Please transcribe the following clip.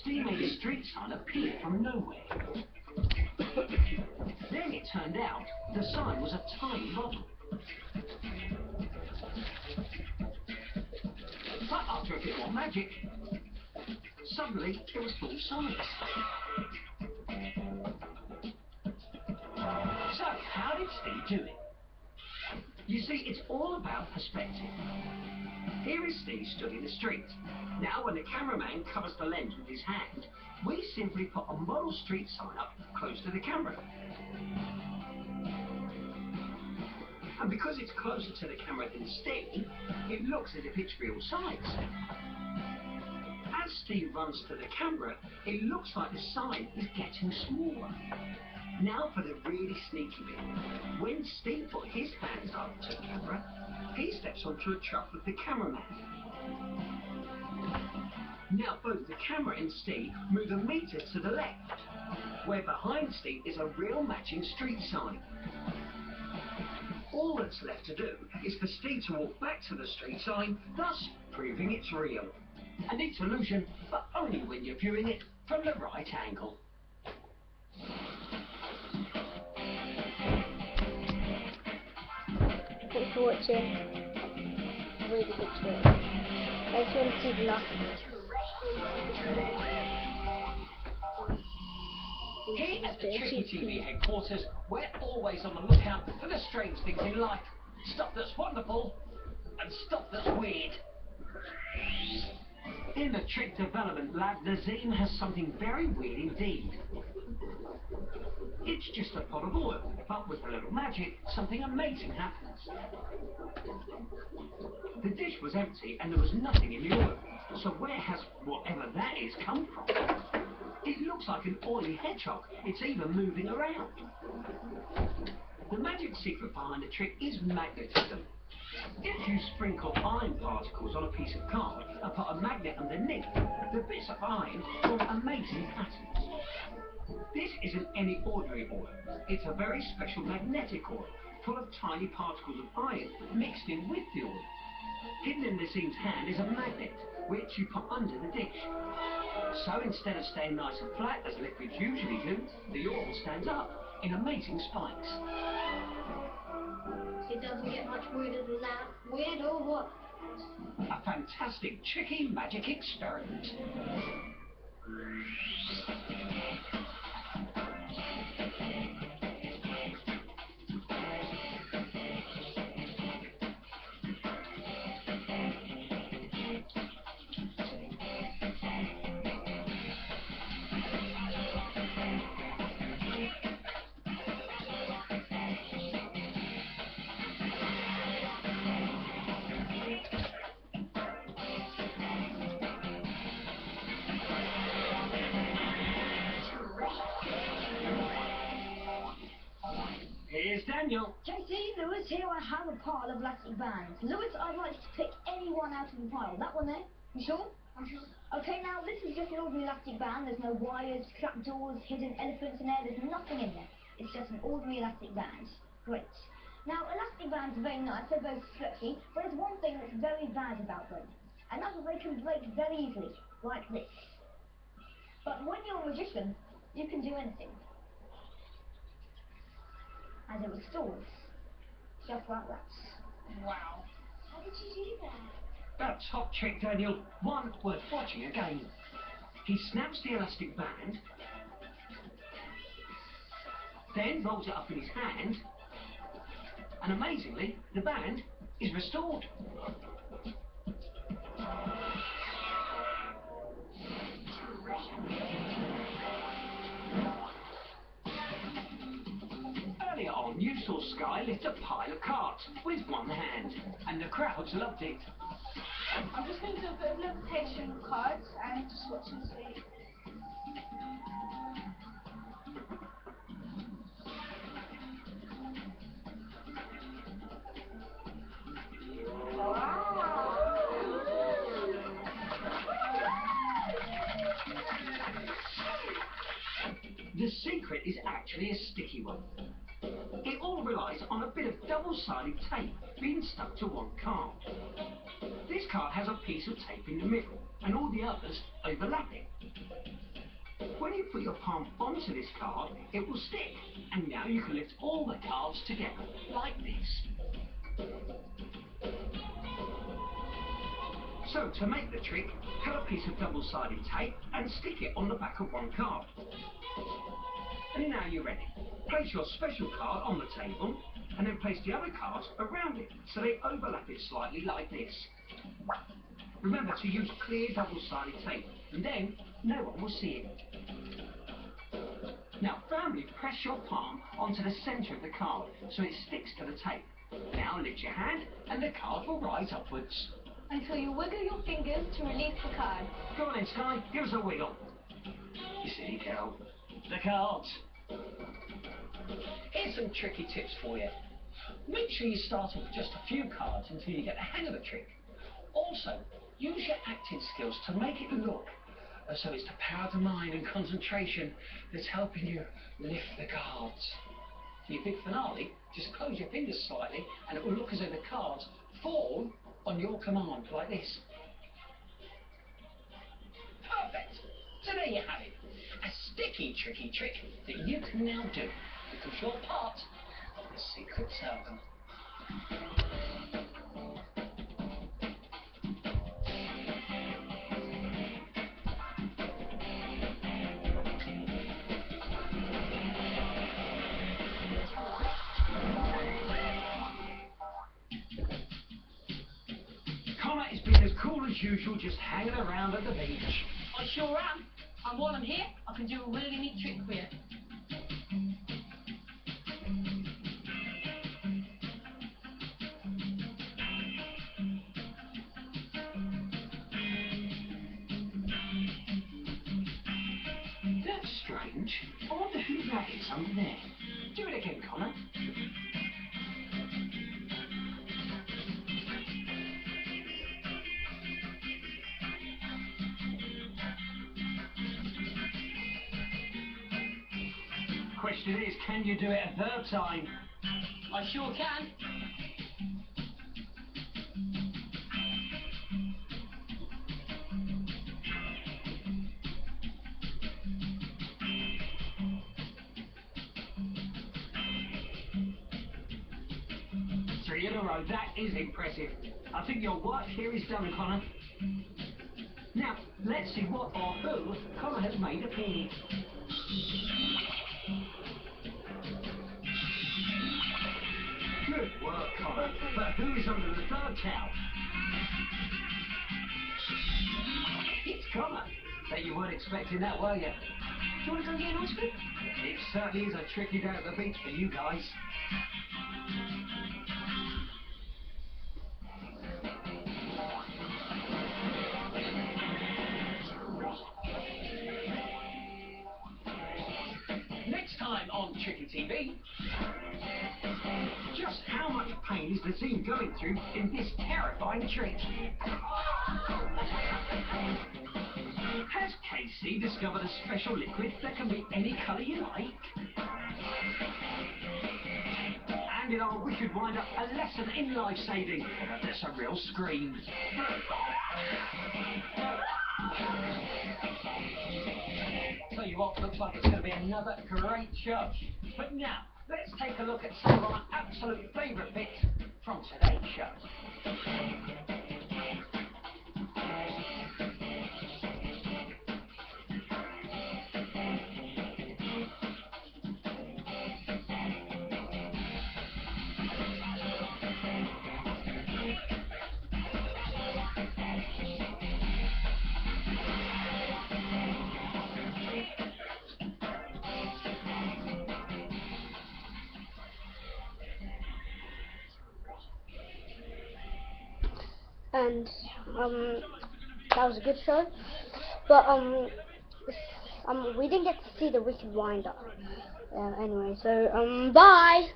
Steve made a street sign appear from nowhere. Then it turned out the sign was a tiny bottle. But after a bit more magic, suddenly it was full size. So, how did Steve do it? You see, it's all about perspective. Here is Steve stood in the street. Now, when the cameraman covers the lens with his hand, we simply put a model street sign up close to the camera. And because it's closer to the camera than Steve, it looks as if it's real size. As Steve runs to the camera, it looks like the sign is getting smaller. Now for the really sneaky bit. When Steve put his hands up to the camera, he steps onto a truck with the cameraman. Now both the camera and Steve move a metre to the left, where behind Steve is a real matching street sign. All that's left to do is for Steve to walk back to the street sign, thus proving it's real. A neat illusion, but only when you're viewing it from the right angle. Thanks for watching. Really good trick. Thanks for watching the last Here at the Citv headquarters, we're always on the lookout for the strange things in life. Stuff that's wonderful and stuff that's weird. In the Trick Development Lab, Nazim has something very weird indeed. It's just a pot of oil, but with a little magic, something amazing happens. The dish was empty and there was nothing in the oil. So where has whatever that is come from? It looks like an oily hedgehog. It's even moving around. The magic secret behind the trick is magnetism. If you sprinkle iron particles on a piece of card and put a magnet underneath, the bits of iron form amazing patterns. This isn't any ordinary oil. It's a very special magnetic oil, full of tiny particles of iron mixed in with the oil. Hidden in Nazim's hand is a magnet, which you put under the dish. So instead of staying nice and flat as liquids usually do, the oil stands up in amazing spikes. It doesn't get much weirder than that. Weird or what? A fantastic tricky magic experiment. Here's Daniel. JC, Lewis, here I have a pile of elastic bands. Lewis, I'd like you to pick any one out of the pile. That one there? You sure? I'm sure. Okay, now this is just an ordinary elastic band. There's no wires, trapdoors, hidden elephants in there. There's nothing in there. It's just an ordinary elastic band. Great. Now, elastic bands are very nice. They're very stretchy. But there's one thing that's very bad about them. And that's that they can break very easily. Like this. But when you're a magician, you can do anything. And it restores. Just like that. Wow. How did you do that? That top trick, Daniel. One worth watching again. He snaps the elastic band, then rolls it up in his hand, and amazingly, the band is restored. Earlier on, you saw Sky lift a pile of cards with one hand, and the crowds loved it. I'm just going to do a bit of levitation with cards and just watch and see. The secret is actually a sticky one. It all relies on a bit of double-sided tape being stuck to one card. This card has a piece of tape in the middle, and all the others overlap it. When you put your palm onto this card, it will stick. And now you can lift all the cards together, like this. So, to make the trick, cut a piece of double-sided tape and stick it on the back of one card. And now you're ready. Place your special card on the table, and then place the other cards around it, so they overlap it slightly like this. Remember to use clear double-sided tape, and then no one will see it. Now firmly press your palm onto the centre of the card, so it sticks to the tape. Now lift your hand, and the card will rise upwards. Until you wiggle your fingers to release the card. Go on then, Sky, give us a wiggle. You silly girl. The cards. Here's some tricky tips for you. Make sure you start off with just a few cards until you get the hang of the trick. Also, use your acting skills to make it look as though it's the power of the mind and concentration that's helping you lift the cards. For your big finale, just close your fingers slightly and it will look as though the cards fall on your command, like this. Perfect! So there you have it. A sticky, tricky trick that you can now do because you're part of the Secret Servant. Connor is being as cool as usual, just hanging around at the beach. I sure am. And while I'm here, I can do a really neat trick for you. That's strange. I wonder who that is under there. Do it again, Connor. Question is, can you do it a third time? I sure can. Three in a row, that is impressive. I think your work here is done, Connor. Now, let's see what or who Connor has made appear. Good work, Connor. But who is under the third towel? It's Connor. Bet you weren't expecting that, were you? Do you want to go get an ice cream? It certainly is a tricky day at the beach for you guys. Next time on Tricky TV, just how much pain is the team going through in this terrifying trick? Has Casey discovered a special liquid that can be any colour you like? And in our wicked wind-up, a lesson in life-saving. That's a real scream. Tell you what, looks like it's going to be another great show. But now, let's take a look at some of our absolute favourite bits from today's show. And that was a good show, but we didn't get to see the wicked wind up. Anyway, so bye.